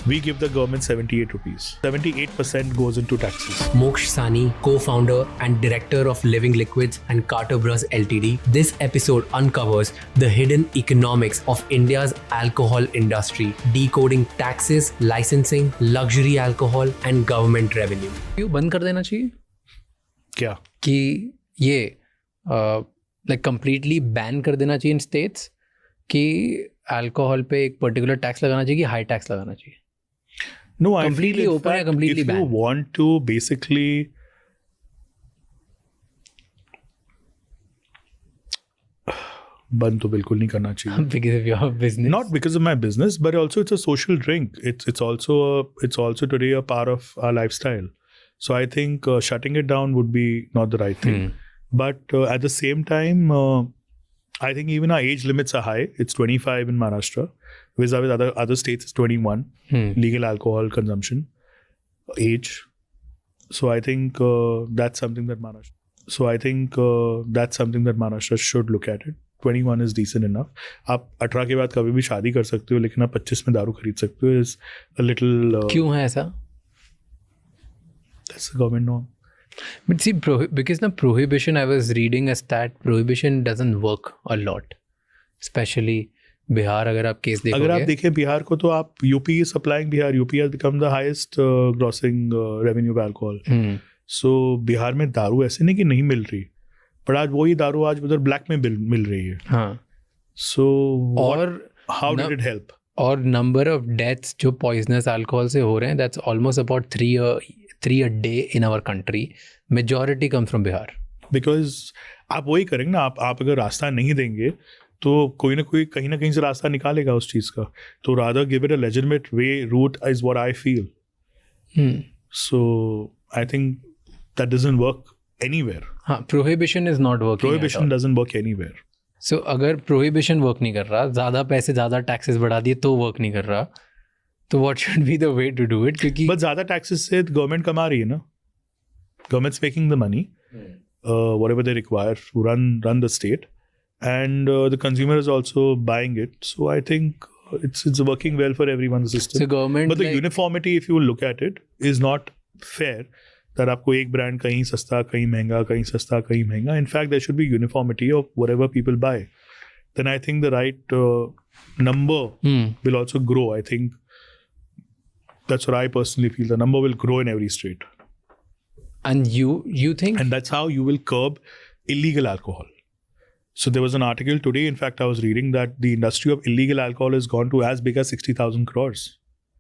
We give the government 78 rupees. 78% goes into taxes. Moksh Sani, co-founder and director of Living Liquids and Carter Bros Ltd. This episode uncovers the hidden economics of India's alcohol industry, decoding taxes, licensing, luxury alcohol and government revenue. क्यों बंद कर देना चाहिए क्या? कि ये like completely ban कर देना चाहिए इन स्टेट्स कि अल्कोहल पे एक पर्टिकुलर टैक्स लगाना चाहिए कि हाई टैक्स लगाना चाहिए? No, I Completely feel in open or fact, completely if you banned? want to basically बंद तो बिल्कुल नहीं करना चाहिए. Because of your business? Not because of my business, but also it's a social drink. It's also today a part of our lifestyle. So I think shutting it down would be not the right thing. But at the same time, I think even our age limits are high. It's 25 in Maharashtra. With other states, it's 21. Legal alcohol consumption age. So I think that's something that Maharashtra should look at it. 21 is decent enough. आप 18 के बाद कभी भी शादी कर सकते हो, लेकिन आप 25 में दारू खरीद सकते हो. Is a little. क्यों है ऐसा? That's the government norm. But see, because now prohibition, I was reading a stat, prohibition doesn't work a lot. Especially Bihar, अगर आप केस देखोगे. अगर आप देखें बिहार को, तो आप UP is supplying Bihar. UP has become the highest grossing revenue of alcohol. So Bihar में दारू ऐसे नहीं कि नहीं मिल रही, पर आज वही दारू आज उधर ब्लैक में मिल रही है. हाँ. So और how did it help? और number of deaths जो poisonous alcohol से हो रहे हैं, that's almost about 3 a day in our country. Majority comes from Bihar. Because आप वही करेंगे ना, आप अगर रास्ता नहीं देंगे तो कोई ना कोई कहीं ना कहीं से रास्ता निकालेगा उस चीज़ का. तो rather give it a legitimate way route is what I feel. So I think that doesn't work anywhere. हाँ, prohibition is not working. Prohibition doesn't work anywhere. So अगर prohibition work नहीं कर रहा, ज़्यादा पैसे ज़्यादा taxes बढ़ा दिए तो work नहीं कर रहा, तो what should be the way to do it? क्योंकि But ज़्यादा taxes से government कमा रही है ना. Government's making the money, whatever they require to run the state, and the consumer is also buying it. So I think it's working well for everyone, the system. So government, but the uniformity, if you look at it, is not fair. That आपको एक brand कहीं सस्ता, कहीं महंगा, कहीं सस्ता, कहीं महंगा. In fact, there should be uniformity of whatever people buy. Then I think the right number will also grow. I think that's what I personally feel. The number will grow in every state. And you think? And that's how you will curb illegal alcohol. So there was an article today, in fact, I was reading that the industry of illegal alcohol has gone to as big as 60,000 crores.